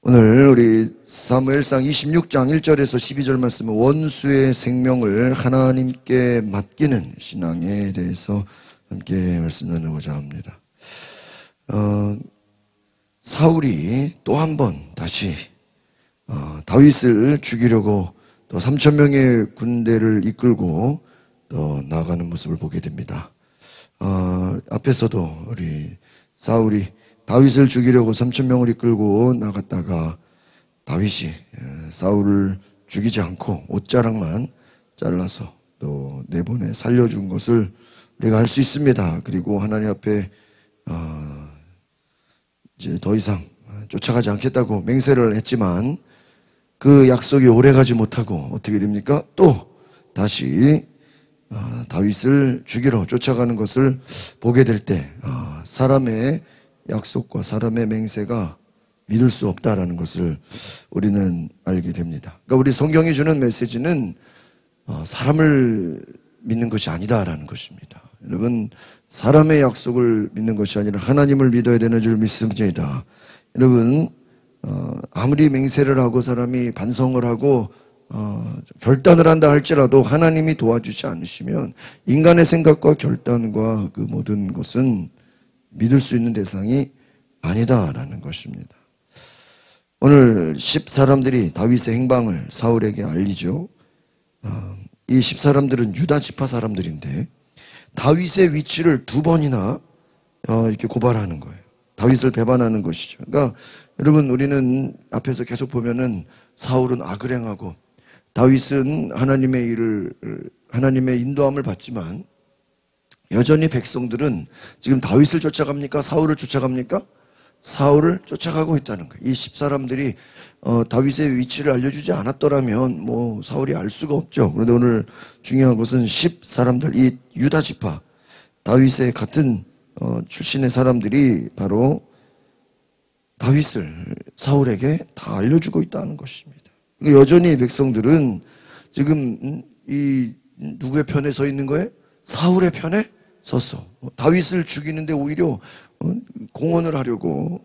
오늘 우리 사무엘상 26장 1절에서 12절 말씀은 원수의 생명을 하나님께 맡기는 신앙에 대해서 함께 말씀 나누고자 합니다. 사울이 또 한 번 다시 다윗을 죽이려고 또 3,000명의 군대를 이끌고 또 나아가는 모습을 보게 됩니다. 앞에서도 우리 사울이 다윗을 죽이려고 3,000명을 이끌고 나갔다가 다윗이 사울을 죽이지 않고 옷자락만 잘라서 또 내보내 살려준 것을 우리가 알 수 있습니다. 그리고 하나님 앞에 이제 더 이상 쫓아가지 않겠다고 맹세를 했지만 그 약속이 오래가지 못하고 어떻게 됩니까? 또 다시 다윗을 죽이러 쫓아가는 것을 보게 될 때 사람의 약속과 사람의 맹세가 믿을 수 없다라는 것을 우리는 알게 됩니다. 그러니까 우리 성경이 주는 메시지는 사람을 믿는 것이 아니다라는 것입니다. 여러분, 사람의 약속을 믿는 것이 아니라 하나님을 믿어야 되는 줄 믿습니다. 여러분, 아무리 맹세를 하고 사람이 반성을 하고 결단을 한다 할지라도 하나님이 도와주지 않으시면 인간의 생각과 결단과 그 모든 것은 믿을 수 있는 대상이 아니다라는 것입니다. 오늘 10사람들이 다윗의 행방을 사울에게 알리죠. 이 10사람들은 유다 지파 사람들인데 다윗의 위치를 2번이나 이렇게 고발하는 거예요. 다윗을 배반하는 것이죠. 그러니까 여러분, 우리는 앞에서 계속 보면은 사울은 악을 행하고 다윗은 하나님의 인도함을 받지만 여전히 백성들은 지금 다윗을 쫓아갑니까? 사울을 쫓아갑니까? 사울을 쫓아가고 있다는 거예요. 이 10사람들이 다윗의 위치를 알려주지 않았더라면 뭐 사울이 알 수가 없죠. 그런데 오늘 중요한 것은 10사람들, 이 유다 지파, 다윗의 같은 출신의 사람들이 바로 다윗을 사울에게 다 알려주고 있다는 것입니다. 여전히 백성들은 지금 이 누구의 편에 서 있는 거예요? 사울의 편에 섰어. 다윗을 죽이는데 오히려 공헌을 하려고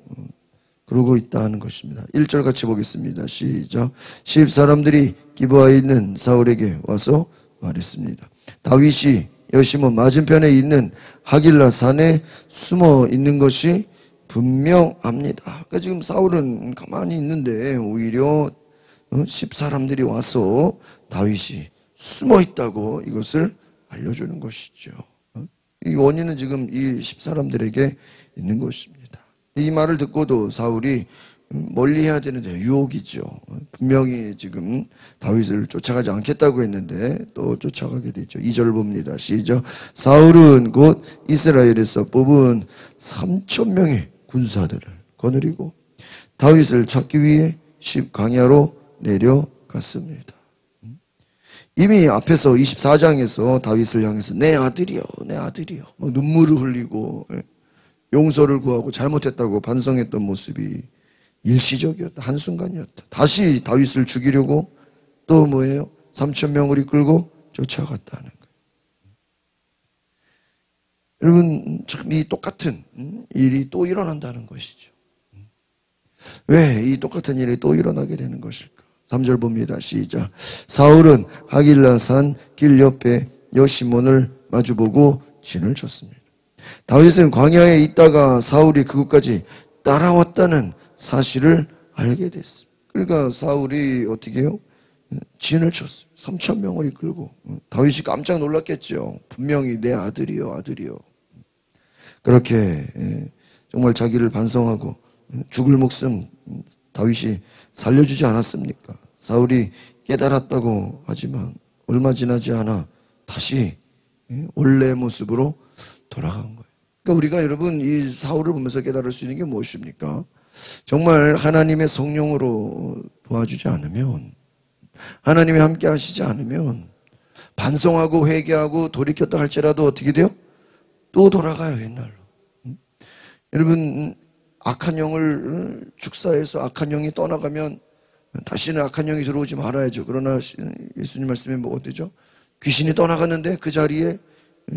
그러고 있다는 것입니다. 1절 같이 보겠습니다. 시작. 10사람들이 기브아에 있는 사울에게 와서 말했습니다. 다윗이 여시몬 맞은편에 있는 하길라 산에 숨어 있는 것이 분명합니다. 그러니까 지금 사울은 가만히 있는데 오히려 10사람들이 와서 다윗이 숨어 있다고 이것을 알려주는 것이죠. 이 원인은 지금 이 10사람들에게 있는 것입니다. 이 말을 듣고도 사울이 멀리 해야 되는데 유혹이죠. 분명히 지금 다윗을 쫓아가지 않겠다고 했는데 또 쫓아가게 되죠. 2절 봅니다. 시작. 사울은 곧 이스라엘에서 뽑은 3,000명의 군사들을 거느리고 다윗을 찾기 위해 광야로 내려갔습니다. 이미 앞에서 24장에서 다윗을 향해서 내 아들이요, 내 아들이요, 눈물을 흘리고 용서를 구하고 잘못했다고 반성했던 모습이 일시적이었다. 한순간이었다. 다시 다윗을 죽이려고 또 뭐예요? 3,000명을 이끌고 쫓아갔다는 거예요. 여러분, 참 이 똑같은 일이 또 일어난다는 것이죠. 왜 이 똑같은 일이 또 일어나게 되는 것일까? 3절 봅니다. 시작. 사울은 하길라산 길 옆에 여시몬을 마주보고 진을 쳤습니다. 다윗은 광야에 있다가 사울이 그곳까지 따라왔다는 사실을 알게 됐습니다. 그러니까 사울이 어떻게 해요? 진을 쳤어요. 3,000명을 이끌고. 다윗이 깜짝 놀랐겠죠. 분명히 내 아들이요, 아들이요. 그렇게 정말 자기를 반성하고 죽을 목숨 다윗이 살려주지 않았습니까? 사울이 깨달았다고 하지만 얼마 지나지 않아 다시 원래의 모습으로 돌아간 거예요. 그러니까 우리가 여러분 이 사울을 보면서 깨달을 수 있는 게 무엇입니까? 정말 하나님의 성령으로 도와주지 않으면, 하나님이 함께 하시지 않으면 반성하고 회개하고 돌이켰다 할지라도 어떻게 돼요? 또 돌아가요, 옛날로. 여러분, 악한 영을 축사해서 악한 영이 떠나가면 다시는 악한 영이 들어오지 말아야죠. 그러나 예수님 말씀에 뭐가 되죠? 귀신이 떠나갔는데 그 자리에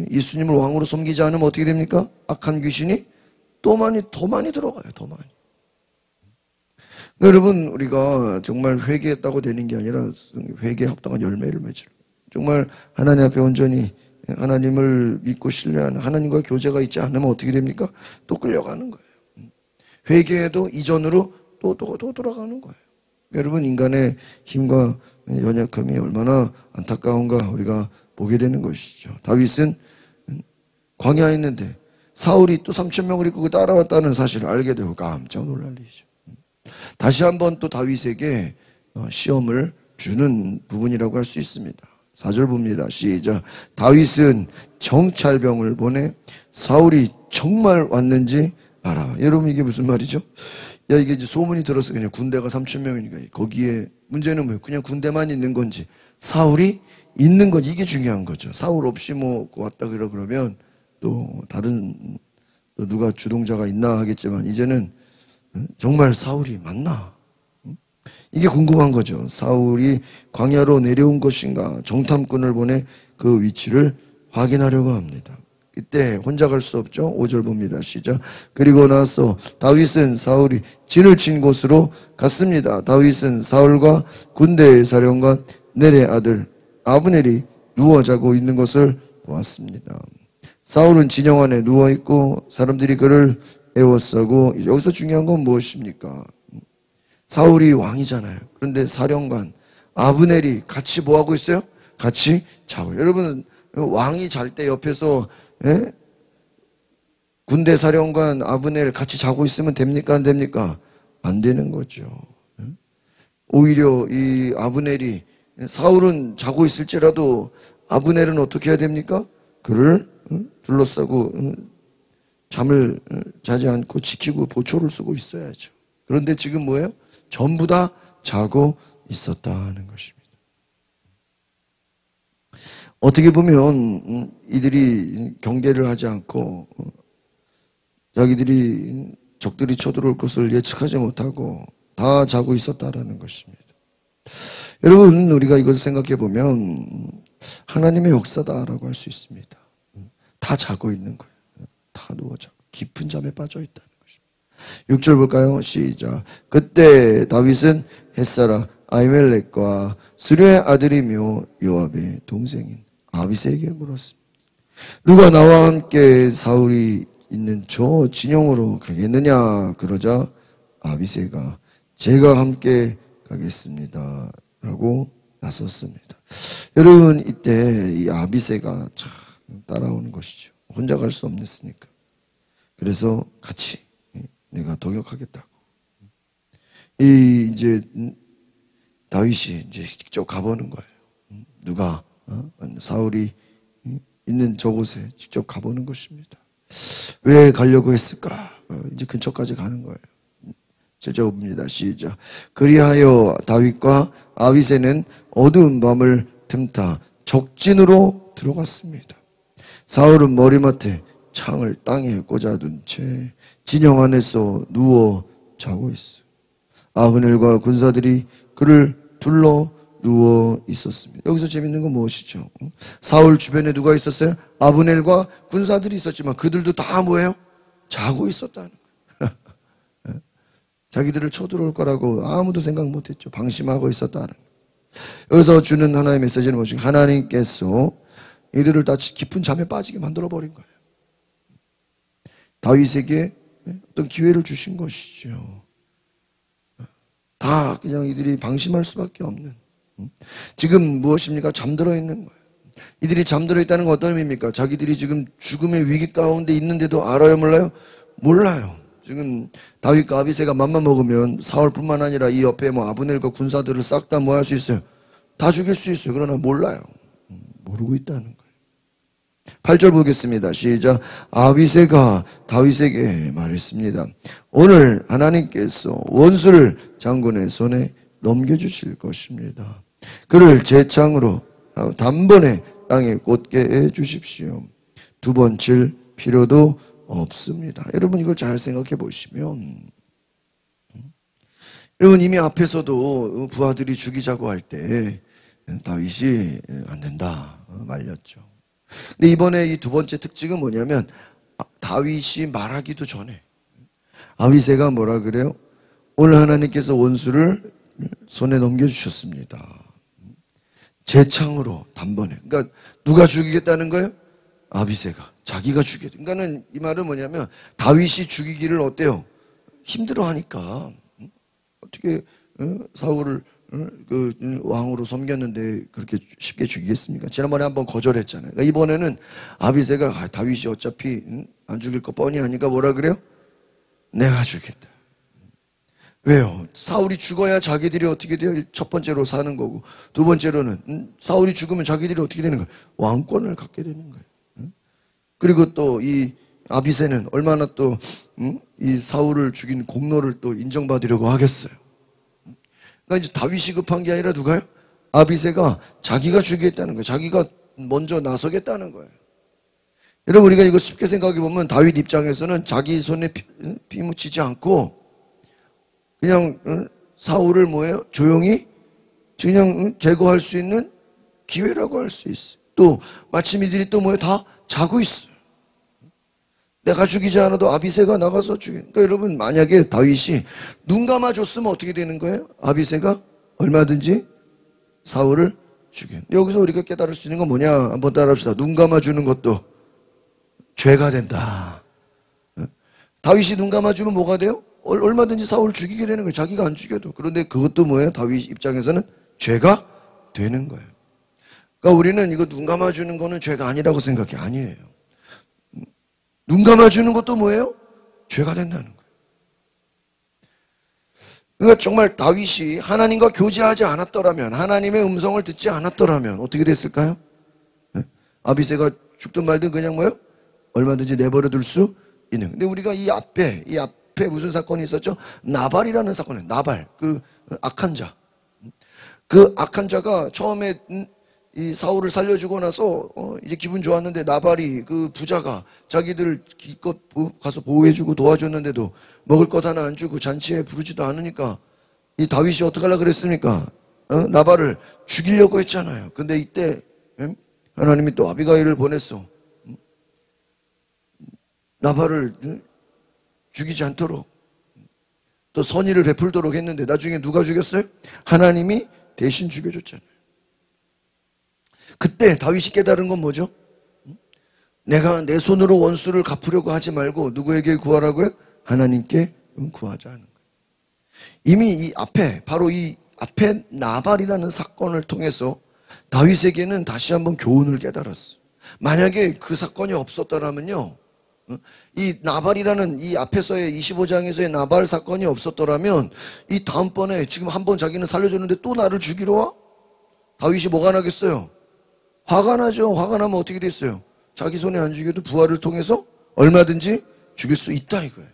예수님을 왕으로 섬기지 않으면 어떻게 됩니까? 악한 귀신이 더 많이 들어가요. 더 많이. 여러분, 우리가 정말 회개했다고 되는 게 아니라 회개에 합당한 열매를 맺으라. 정말 하나님 앞에 온전히 하나님을 믿고 신뢰하는, 하나님과 교제가 있지 않으면 어떻게 됩니까? 또 끌려가는 거예요. 회개해도 이전으로 또 돌아가는 거예요. 여러분, 인간의 힘과 연약함이 얼마나 안타까운가 우리가 보게 되는 것이죠. 다윗은 광야에 있는데 사울이 또 3,000명을 이끌고 따라왔다는 사실을 알게 되고 깜짝 놀랄 일이죠. 다시 한번 또 다윗에게 시험을 주는 부분이라고 할 수 있습니다. 4절 봅니다. 시작. 다윗은 정찰병을 보내 사울이 정말 왔는지 알아. 여러분, 이게 무슨 말이죠? 야, 이게 이제 소문이 들어서 그냥 군대가 3,000명이니까 거기에 문제는 뭐예요? 그냥 군대만 있는 건지 사울이 있는 건지, 이게 중요한 거죠. 사울 없이 뭐 왔다 그러면 또 다른 또 누가 주동자가 있나 하겠지만 이제는 정말 사울이 맞나? 이게 궁금한 거죠. 사울이 광야로 내려온 것인가? 정탐꾼을 보내 그 위치를 확인하려고 합니다. 이때 혼자 갈 수 없죠. 5절 봅니다. 시작. 그리고 나서 다윗은 사울이 진을 친 곳으로 갔습니다. 다윗은 사울과 군대의 사령관 넬의 아들 아브넬이 누워 자고 있는 것을 보았습니다. 사울은 진영 안에 누워있고 사람들이 그를 애워싸고, 여기서 중요한 건 무엇입니까? 사울이 왕이잖아요. 그런데 사령관 아브넬이 같이 뭐 하고 있어요? 같이 자고. 여러분, 왕이 잘 때 옆에서 군대 사령관 아브넬 같이 자고 있으면 됩니까? 안 됩니까? 안 되는 거죠. 오히려 이 아브넬이, 사울은 자고 있을지라도 아브넬은 어떻게 해야 됩니까? 그를 둘러싸고 잠을 자지 않고 지키고 보초를 쓰고 있어야죠. 그런데 지금 뭐예요? 전부 다 자고 있었다는 것입니다. 어떻게 보면 이들이 경계를 하지 않고 자기들이 적들이 쳐들어올 것을 예측하지 못하고 다 자고 있었다라는 것입니다. 여러분, 우리가 이것을 생각해 보면 하나님의 역사다라고 할 수 있습니다. 다 자고 있는 거예요. 다 누워 자고 깊은 잠에 빠져 있다는 것입니다. 6절 볼까요? 시작. 그때 다윗은 햇사라 아히멜렉과 스루의 아들이며 요압의 동생인 아비새에게 물었습니다. 누가 나와 함께 사울이 있는 저 진영으로 가겠느냐? 그러자 아비새가 제가 함께 가겠습니다 라고 나섰습니다. 여러분, 이때 이 아비새가 참 따라오는 것이죠. 혼자 갈 수 없었으니까. 그래서 같이 내가 동역하겠다고. 이제 다윗이 이제 직접 가보는 거예요. 누가 사울이 있는 저곳에 직접 가보는 것입니다. 왜 가려고 했을까? 이제 근처까지 가는 거예요. 7절 봅니다. 시작. 그리하여 다윗과 아비새는 어두운 밤을 틈타 적진으로 들어갔습니다. 사울은 머리맡에 창을 땅에 꽂아둔 채 진영 안에서 누워 자고 있어. 아브넬과 군사들이 그를 둘러 누워 있었습니다. 여기서 재밌는 건 무엇이죠? 사울 주변에 누가 있었어요? 아브넬과 군사들이 있었지만 그들도 다 뭐예요? 자고 있었다는 거예요. 자기들을 쳐들어올 거라고 아무도 생각 못했죠. 방심하고 있었다는 거예요. 여기서 주는 하나의 메시지는 무엇인가? 하나님께서 이들을 다 깊은 잠에 빠지게 만들어버린 거예요. 다윗에게 어떤 기회를 주신 것이죠. 다 그냥 이들이 방심할 수밖에 없는. 지금 무엇입니까? 잠들어 있는 거예요. 이들이 잠들어 있다는 건 어떤 의미입니까? 자기들이 지금 죽음의 위기 가운데 있는데도 알아요? 몰라요? 몰라요. 지금 다윗과 아비새가 맘만 먹으면 사울뿐만 아니라 이 옆에 뭐 아브넬과 군사들을 싹 다 뭐 할 수 있어요? 다 죽일 수 있어요. 그러나 몰라요. 모르고 있다는 거예요. 8절 보겠습니다. 시작. 아비새가 다윗에게 말했습니다. 오늘 하나님께서 원수를 장군의 손에 넘겨주실 것입니다. 그를 제 창으로 단번에 땅에 꽂게 해주십시오. 두 번 칠 필요도 없습니다. 여러분, 이걸 잘 생각해 보시면, 여러분, 이미 앞에서도 부하들이 죽이자고 할 때 다윗이 안 된다 말렸죠. 근데 이번에 이 두 번째 특징은 뭐냐면, 다윗이 말하기도 전에 아비새가 뭐라 그래요? 오늘 하나님께서 원수를 손에 넘겨주셨습니다. 제 창으로 단번에. 그러니까 누가 죽이겠다는 거예요? 아비새가. 자기가 죽이겠다. 그러니까는 이 말은 뭐냐면 다윗이 죽이기를 어때요? 힘들어하니까. 어떻게 사울을 그 왕으로 섬겼는데 그렇게 쉽게 죽이겠습니까? 지난번에 한번 거절했잖아요. 그러니까 이번에는 아비새가 다윗이 어차피 안 죽일 거 뻔히 아니까 뭐라 그래요? 내가 죽겠다. 왜요? 사울이 죽어야 자기들이 어떻게 돼요? 첫 번째로 사는 거고, 두 번째로는 사울이 죽으면 자기들이 어떻게 되는 거예요? 왕권을 갖게 되는 거예요. 그리고 또 이 아비새는 얼마나 또 이 사울을 죽인 공로를 또 인정받으려고 하겠어요. 그러니까 이제 다윗이 급한 게 아니라 누가요? 아비새가 자기가 죽이겠다는 거예요. 자기가 먼저 나서겠다는 거예요. 여러분, 우리가 이거 쉽게 생각해 보면 다윗 입장에서는 자기 손에 피 묻히지 않고 그냥 사울을 뭐예요? 조용히 그냥 제거할 수 있는 기회라고 할 수 있어요. 또 마침 이들이 또 뭐예요? 다 자고 있어요. 내가 죽이지 않아도 아비새가 나가서 죽여. 그러니까 여러분, 만약에 다윗이 눈 감아줬으면 어떻게 되는 거예요? 아비새가 얼마든지 사울을 죽여. 여기서 우리가 깨달을 수 있는 건 뭐냐? 한번 따라합시다. 눈 감아주는 것도 죄가 된다. 다윗이 눈 감아주면 뭐가 돼요? 얼마든지 사울을 죽이게 되는 거예요. 자기가 안 죽여도. 그런데 그것도 뭐예요? 다윗 입장에서는 죄가 되는 거예요. 그러니까 우리는 이거 눈 감아주는 거는 죄가 아니라고 생각해. 아니에요. 눈 감아주는 것도 뭐예요? 죄가 된다는 거예요. 그러니까 정말 다윗이 하나님과 교제하지 않았더라면, 하나님의 음성을 듣지 않았더라면 어떻게 됐을까요? 아비새가 죽든 말든 그냥 뭐예요? 얼마든지 내버려 둘 수 있는. 근데 우리가 이 앞에 무슨 사건이 있었죠? 나발이라는 사건이에요. 나발. 그 악한 자. 그 악한 자가 처음에 이 사울을 살려주고 나서 이제 기분 좋았는데 나발이 그 부자가 자기들 기껏 가서 보호해주고 도와줬는데도 먹을 것 하나 안 주고 잔치에 부르지도 않으니까 이 다윗이 어떻게 하려고 그랬습니까? 나발을 죽이려고 했잖아요. 근데 이때 하나님이 또 아비가일을 보냈어. 나발을 죽이지 않도록 또 선의를 베풀도록 했는데 나중에 누가 죽였어요? 하나님이 대신 죽여줬잖아요. 그때 다윗이 깨달은 건 뭐죠? 내가 내 손으로 원수를 갚으려고 하지 말고 누구에게 구하라고요? 하나님께 구하자 하는 거예요. 이미 이 앞에, 바로 이 앞에 나발이라는 사건을 통해서 다윗에게는 다시 한번 교훈을 깨달았어. 만약에 그 사건이 없었더라면요, 이 나발이라는 이 앞에서의 25장에서의 나발 사건이 없었더라면 이 다음번에 지금 한번 자기는 살려줬는데 또 나를 죽이러 와? 다윗이 뭐가 나겠어요? 화가 나죠. 화가 나면 어떻게 됐어요? 자기 손에 안 죽여도 부하를 통해서 얼마든지 죽일 수 있다 이거예요.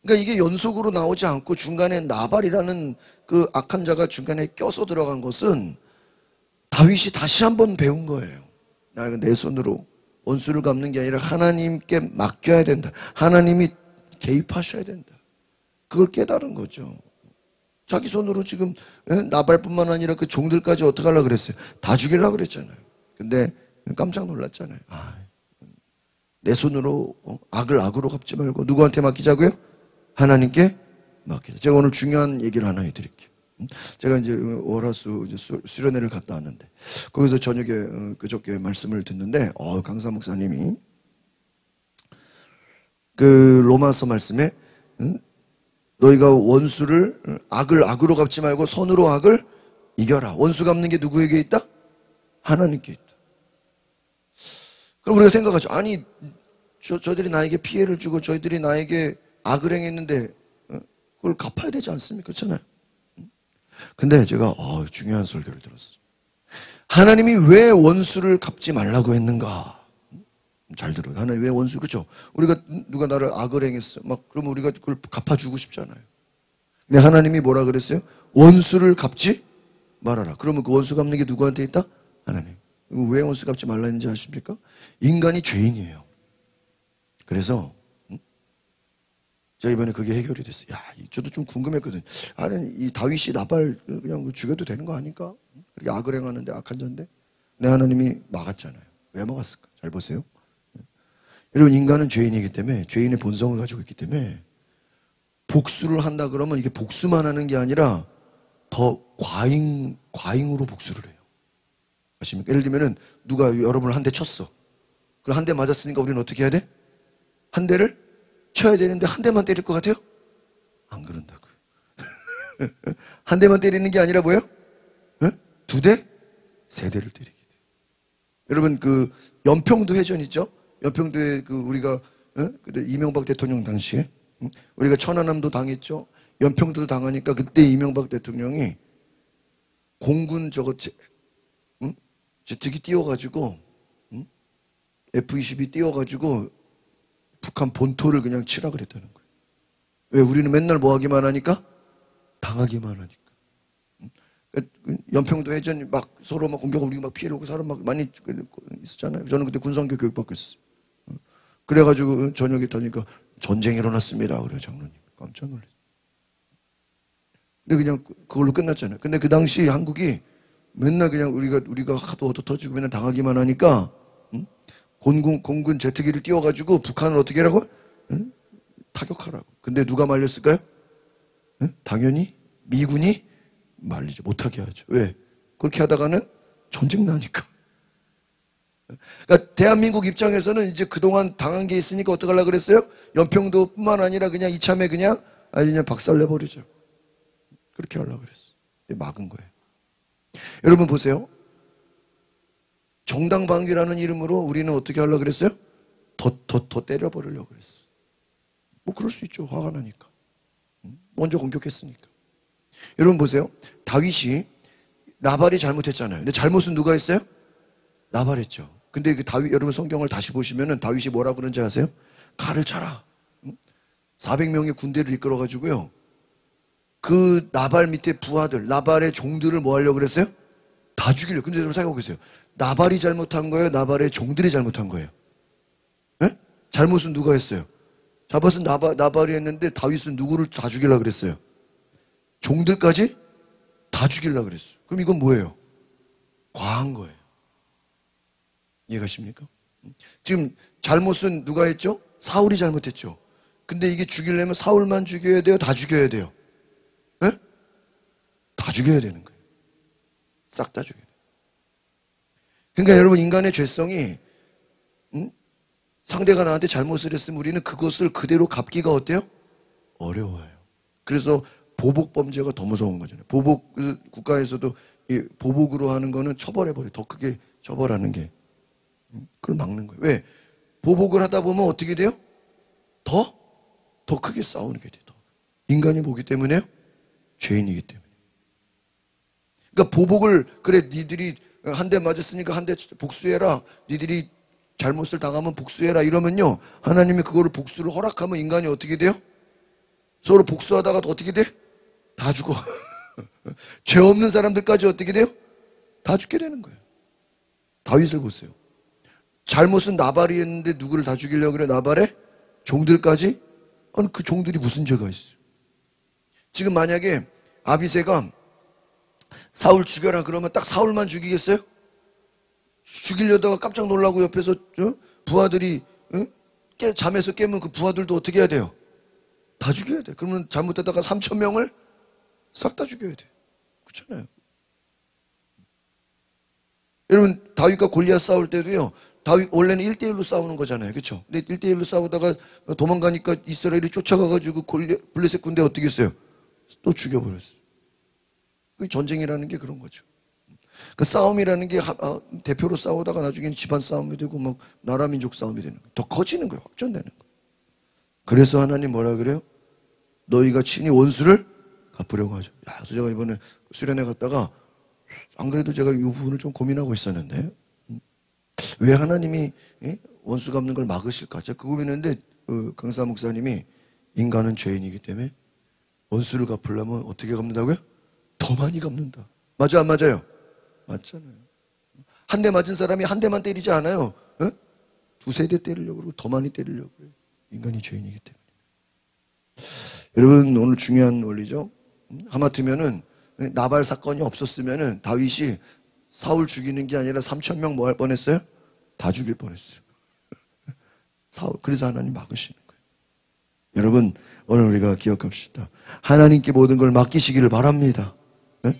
그러니까 이게 연속으로 나오지 않고 중간에 나발이라는 그 악한 자가 중간에 껴서 들어간 것은 다윗이 다시 한번 배운 거예요. 나는 내 손으로 원수를 갚는 게 아니라 하나님께 맡겨야 된다. 하나님이 개입하셔야 된다. 그걸 깨달은 거죠. 자기 손으로 지금 나발뿐만 아니라 그 종들까지 어떻게 하려고 그랬어요? 다 죽이려고 그랬잖아요. 근데 깜짝 놀랐잖아요. 내 손으로 악을 악으로 갚지 말고 누구한테 맡기자고요? 하나님께 맡기자. 제가 오늘 중요한 얘기를 하나 해드릴게요. 제가 이제 월화수 이제 수련회를 갔다 왔는데 거기서 저녁에 그저께 말씀을 듣는데 강사 목사님이 그 로마서 말씀에 너희가 원수를 악을 악으로 갚지 말고 선으로 악을 이겨라. 원수 갚는 게 누구에게 있다? 하나님께 있다. 그럼 우리가 생각하죠. 아니 저들이 나에게 피해를 주고 저희들이 나에게 악을 행했는데 그걸 갚아야 되지 않습니까? 그렇잖아요. 근데 제가 중요한 설교를 들었어요. 하나님이 왜 원수를 갚지 말라고 했는가? 잘 들어요. 하나님 왜 원수, 그렇죠? 우리가 누가 나를 악을 행했어. 그러면 우리가 그걸 갚아주고 싶잖아요. 근데 하나님이 뭐라 그랬어요? 원수를 갚지 말아라. 그러면 그 원수 갚는 게 누구한테 있다? 하나님. 왜 원수 갚지 말라 했는지 아십니까? 인간이 죄인이에요. 그래서 제가 이번에 그게 해결이 됐어요. 저도 좀 궁금했거든요. 이 다윗이 나발 그냥 죽여도 되는 거 아닐까? 그렇게 악을 행하는데 악한 자인데 내 하나님이 막았잖아요. 왜 막았을까? 잘 보세요. 여러분, 인간은 죄인이기 때문에 죄인의 본성을 가지고 있기 때문에 복수를 한다 그러면 이게 복수만 하는 게 아니라 더 과잉으로 복수를 해요. 아십니까? 예를 들면은 누가 여러분을 한 대 쳤어. 그럼 한 대 맞았으니까 우리는 어떻게 해야 돼? 한 대를 쳐야 되는데 한 대만 때릴 것 같아요? 안 그런다고요. 한 대만 때리는 게 아니라 뭐예요? 두 대? 세 대를 때리게 돼요. 여러분 그 연평도 해전 있죠? 연평도에 그 우리가 그때 이명박 대통령 당시에 우리가 천안함도 당했죠. 연평도도 당하니까 그때 이명박 대통령이 공군 저거 제트기 띄워가지고 F-22 띄워가지고 북한 본토를 그냥 치라 그랬다는 거예요. 왜? 우리는 맨날 뭐 하기만 하니까? 당하기만 하니까. 연평도 해전 막 서로 막 공격하고 우리가 막 피해를 오고 사람 막 많이 있었잖아요. 저는 그때 군성교 교육받고 있었어요. 그래가지고 저녁에 타니까 전쟁이 일어났습니다. 그래요, 장로님. 깜짝 놀랐어요. 근데 그냥 그걸로 끝났잖아요. 근데 그 당시 한국이 맨날 그냥 우리가 하도 얻어 터지고 맨날 당하기만 하니까 공군 제트기를 띄워가지고 북한을 어떻게 하라고? 타격하라고. 근데 누가 말렸을까요? 당연히 미군이 말리죠. 못하게 하죠. 왜? 그렇게 하다가는 전쟁 나니까. 그러니까 대한민국 입장에서는 이제 그동안 당한 게 있으니까 어떻게 하려고 그랬어요? 연평도뿐만 아니라 그냥 이참에 그냥 박살내버리죠. 그렇게 하려고 그랬어요. 막은 거예요. 여러분 보세요. 정당방위라는 이름으로 우리는 어떻게 하려고 그랬어요? 더 때려버리려고 그랬어요. 뭐 그럴 수 있죠. 화가 나니까. 먼저 공격했으니까. 여러분 보세요. 다윗이 나발이 잘못했잖아요. 근데 잘못은 누가 했어요? 나발했죠. 근데 그 다윗, 여러분 성경을 다시 보시면은 다윗이 뭐라고 그런지 아세요? 칼을 차라. 400명의 군대를 이끌어가지고요. 그 나발 밑에 부하들, 나발의 종들을 뭐 하려고 그랬어요? 다 죽이려고. 근데 여러분 생각해 보세요. 나발이 잘못한 거예요? 나발의 종들이 잘못한 거예요? 네? 잘못은 누가 했어요? 잡아서 나발이 했는데 다윗은 누구를 다 죽이려고 그랬어요? 종들까지 다 죽이려고 그랬어요. 그럼 이건 뭐예요? 과한 거예요. 이해가십니까? 지금 잘못은 누가 했죠? 사울이 잘못했죠. 근데 이게 죽이려면 사울만 죽여야 돼요? 다 죽여야 돼요? 네? 다 죽여야 되는 거예요. 싹 다 죽여야 돼요. 그러니까 여러분 인간의 죄성이 상대가 나한테 잘못을 했으면 우리는 그것을 그대로 갚기가 어때요? 어려워요. 그래서 보복 범죄가 더 무서운 거잖아요. 보복 국가에서도 이 보복으로 하는 거는 처벌해버려요. 더 크게 처벌하는 게. 그걸 막는 거예요. 왜? 보복을 하다 보면 어떻게 돼요? 더 크게 싸우는 게 돼요. 인간이 뭐기 때문에요? 죄인이기 때문에. 그러니까 보복을 그래 니들이 한 대 맞았으니까 한 대 복수해라. 니들이 잘못을 당하면 복수해라 이러면요. 하나님이 그거를 복수를 허락하면 인간이 어떻게 돼요? 서로 복수하다가 어떻게 돼? 다 죽어. 죄 없는 사람들까지 어떻게 돼요? 다 죽게 되는 거예요. 다윗을 보세요. 잘못은 나발이 했는데 누구를 다 죽이려고 그래? 나발의 종들까지? 아니 그 종들이 무슨 죄가 있어요? 지금 만약에 아비새가 사울 죽여라 그러면 딱 사울만 죽이겠어요? 죽이려다가 깜짝 놀라고 옆에서 부하들이 잠에서 깨면 그 부하들도 어떻게 해야 돼요? 다 죽여야 돼. 그러면 잘못하다가 3,000명을 싹 다 죽여야 돼. 그렇잖아요. 여러분 다윗과 골리앗 싸울 때도요. 다윗 원래는 1대1로 싸우는 거잖아요. 그렇죠? 근데 1대1로 싸우다가 도망가니까 이스라엘이 쫓아가가지고 블레셋 군대 어떻게 했어요? 또 죽여버렸어요. 그 전쟁이라는 게 그런 거죠. 그 싸움이라는 게 대표로 싸우다가 나중에는 집안 싸움이 되고 막 나라 민족 싸움이 되는 거예요. 더 커지는 거예요. 확전되는 거예요. 그래서 하나님 뭐라 그래요? 너희가 친히 원수를 갚으려고 하죠. 야, 그래서 제가 이번에 수련회 갔다가 안 그래도 제가 이 부분을 좀 고민하고 있었는데 왜 하나님이 원수 갚는 걸 막으실까? 제가 그 고민했는데 강사 목사님이 인간은 죄인이기 때문에 원수를 갚으려면 어떻게 갚는다고요? 더 많이 갚는다. 맞아 안 맞아요? 맞잖아요. 한 대 맞은 사람이 한 대만 때리지 않아요. 두세 대 때리려고 그러고 더 많이 때리려고 그래요. 인간이 죄인이기 때문에. 여러분 오늘 중요한 원리죠. 하마터면은 나발 사건이 없었으면은 다윗이 사울 죽이는 게 아니라 3,000명 뭐 할 뻔했어요? 다 죽일 뻔했어요. 사울. 그래서 하나님 막으시는 거예요. 여러분, 오늘 우리가 기억합시다. 하나님께 모든 걸 맡기시기를 바랍니다.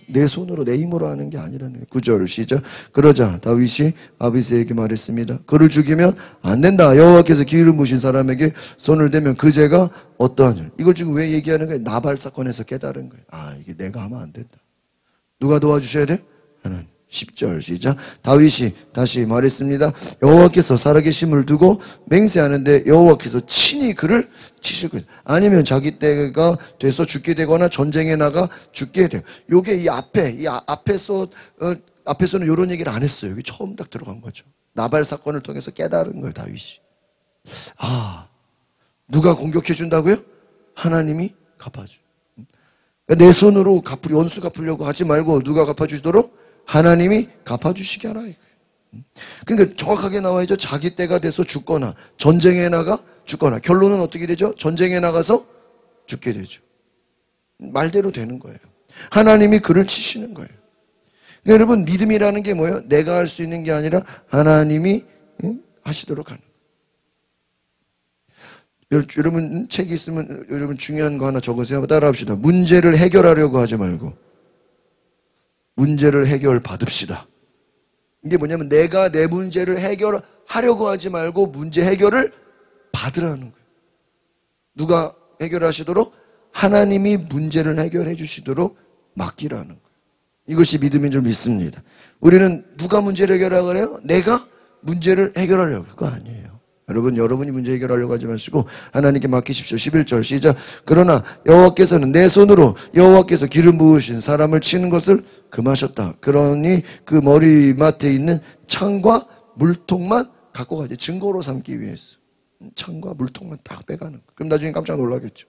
내 손으로 내 힘으로 하는 게 아니라는 거예요. 9절 시작. 그러자 다윗이 아비새에게 말했습니다. 그를 죽이면 안 된다. 여호와께서 기름 부으신 사람에게 손을 대면 그 죄가 어떠하냐. 이걸 지금 왜 얘기하는 거예요? 나발 사건에서 깨달은 거예요. 아, 이게 내가 하면 안 된다. 누가 도와주셔야 돼? 하나님. 10절 시작. 다윗이 다시 말했습니다. 여호와께서 살아계심을 두고 맹세하는데 여호와께서 친히 그를 치실 거예요. 아니면 자기 때가 돼서 죽게 되거나 전쟁에 나가 죽게 돼요. 요게 앞에서는 이런 얘기를 안 했어요. 여기 처음 딱 들어간 거죠. 나발 사건을 통해서 깨달은 거예요, 다윗이. 아, 누가 공격해 준다고요? 하나님이 갚아줘. 내 손으로 원수 갚으려고 하지 말고 누가 갚아주시도록? 하나님이 갚아주시게 하라 이거예요. 그러니까 정확하게 나와야죠. 자기 때가 돼서 죽거나 전쟁에 나가 죽거나. 결론은 어떻게 되죠? 전쟁에 나가서 죽게 되죠. 말대로 되는 거예요. 하나님이 그를 치시는 거예요. 그러니까 여러분, 믿음이라는 게 뭐예요? 내가 할 수 있는 게 아니라 하나님이 하시도록 하는 거예요. 여러분 책이 있으면 여러분 중요한 거 하나 적으세요. 따라합시다. 문제를 해결하려고 하지 말고 문제를 해결받읍시다. 이게 뭐냐면 내가 내 문제를 해결하려고 하지 말고 문제 해결을 받으라는 거예요. 누가 해결하시도록? 하나님이 문제를 해결해 주시도록 맡기라는 거예요. 이것이 믿음인 줄 믿습니다. 우리는 누가 문제를 해결하려고 그래요? 내가 문제를 해결하려고. 그거 아니에요. 여러분이 문제 해결하려고 하지 마시고 하나님께 맡기십시오. 11절 시작. 그러나 여호와께서는 내 손으로 여호와께서 기름 부으신 사람을 치는 것을 금하셨다. 그러니 그 머리맡에 있는 창과 물통만 갖고 가지. 증거로 삼기 위해서. 창과 물통만 딱 빼가는 거예요. 그럼 나중에 깜짝 놀라겠죠.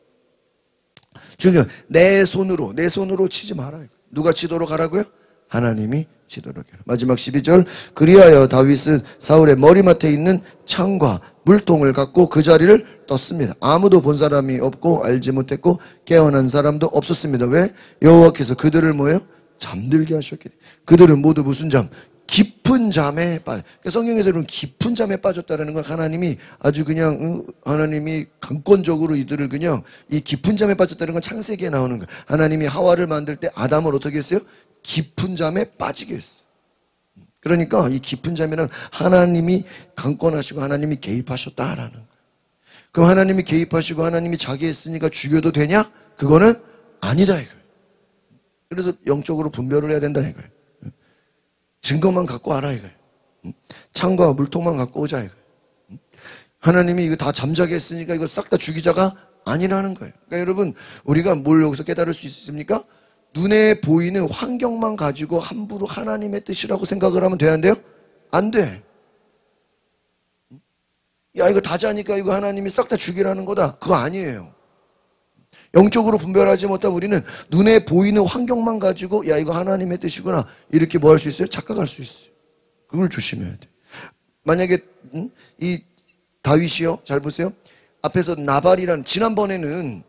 중요해. 내 손으로 치지 말아요. 누가 치도록 하라고요? 하나님이 치도록 해라. 마지막 12절. 그리하여 다윗은 사울의 머리맡에 있는 창과 물통을 갖고 그 자리를 떴습니다. 아무도 본 사람이 없고 알지 못했고 깨어난 사람도 없었습니다. 왜? 여호와께서 그들을 뭐예요? 잠들게 하셨기 때문에. 그들은 모두 무슨 잠? 깊은 잠에 빠져. 그러니까 성경에서 이런 깊은 잠에 빠졌다는 건 하나님이 아주 그냥 하나님이 강권적으로 이들을 그냥 이 깊은 잠에 빠졌다는 건 창세기에 나오는 거예요. 하나님이 하와를 만들 때 아담을 어떻게 했어요? 깊은 잠에 빠지게 했어. 그러니까 이 깊은 잠에는 하나님이 강권하시고 하나님이 개입하셨다라는 거예요. 그럼 하나님이 개입하시고 하나님이 자기 했으니까 죽여도 되냐? 그거는 아니다 이거예요. 그래서 영적으로 분별을 해야 된다 이거예요. 증거만 갖고 와라 이거예요. 창과 물통만 갖고 오자 이거예요. 하나님이 이거 다 잠자게 했으니까 이거 싹 다 죽이자가 아니라는 거예요. 그러니까 여러분, 우리가 뭘 여기서 깨달을 수 있습니까? 눈에 보이는 환경만 가지고 함부로 하나님의 뜻이라고 생각을 하면 돼야 안 돼요? 안 돼. 야, 이거 다 자니까 이거 하나님이 싹 다 죽이라는 거다. 그거 아니에요. 영적으로 분별하지 못한 우리는 눈에 보이는 환경만 가지고 야, 이거 하나님의 뜻이구나. 이렇게 뭐 할 수 있어요? 착각할 수 있어요. 그걸 조심해야 돼. 만약에 이 다윗이요. 잘 보세요. 앞에서 나발이란 지난번에는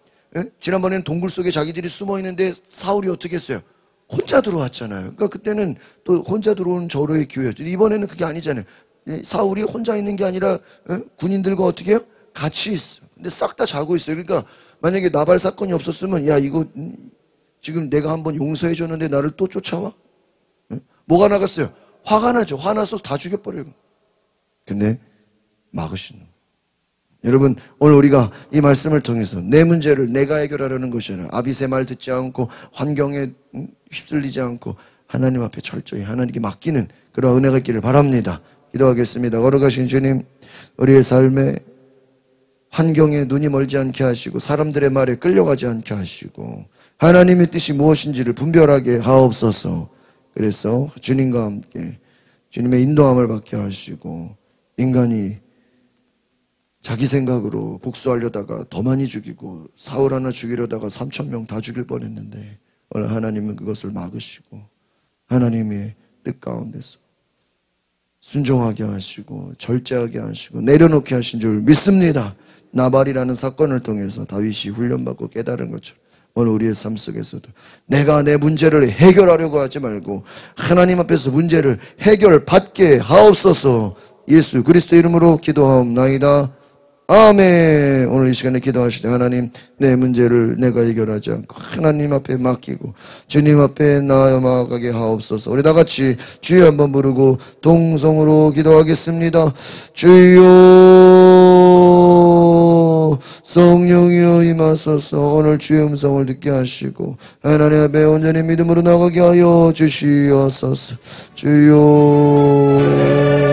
동굴 속에 자기들이 숨어 있는데 사울이 어떻게 했어요? 혼자 들어왔잖아요. 그러니까 그때는 또 혼자 들어오는 절호의 기회였죠. 이번에는 그게 아니잖아요. 사울이 혼자 있는 게 아니라 군인들과 어떻게 해요? 같이 있어. 근데 싹 다 자고 있어요. 그러니까 만약에 나발 사건이 없었으면 야, 이거 지금 내가 한번 용서해 줬는데 나를 또 쫓아와? 뭐가 나갔어요? 화가 나죠. 화나서 다 죽여버려요. 근데 막으시는 거예요. 여러분, 오늘 우리가 이 말씀을 통해서 내 문제를 내가 해결하려는 것이 아니라 아비새 말 듣지 않고 환경에 휩쓸리지 않고 하나님 앞에 철저히 하나님께 맡기는 그런 은혜가 있기를 바랍니다. 기도하겠습니다. 걸어가신 주님, 우리의 삶에 환경에 눈이 멀지 않게 하시고 사람들의 말에 끌려가지 않게 하시고 하나님의 뜻이 무엇인지를 분별하게 하옵소서. 그래서 주님과 함께 주님의 인도함을 받게 하시고 인간이 자기 생각으로 복수하려다가 더 많이 죽이고 사울 하나 죽이려다가 3,000명 다 죽일 뻔했는데 오늘 하나님은 그것을 막으시고 하나님의 뜻 가운데서 순종하게 하시고 절제하게 하시고 내려놓게 하신 줄 믿습니다. 나발이라는 사건을 통해서 다윗이 훈련받고 깨달은 것처럼 오늘 우리의 삶 속에서도 내가 내 문제를 해결하려고 하지 말고 하나님 앞에서 문제를 해결받게 하옵소서. 예수 그리스도 이름으로 기도하옵나이다. 아멘. 오늘 이 시간에 기도하실 때 하나님 내 문제를 내가 해결하지 않고 하나님 앞에 맡기고 주님 앞에 나아가게 하옵소서. 우리 다 같이 주여 한번 부르고 동성으로 기도하겠습니다. 주여 성령이여 임하소서. 오늘 주의 음성을 듣게 하시고 하나님 앞에 온전히 믿음으로 나가게 하여 주시옵소서. 주여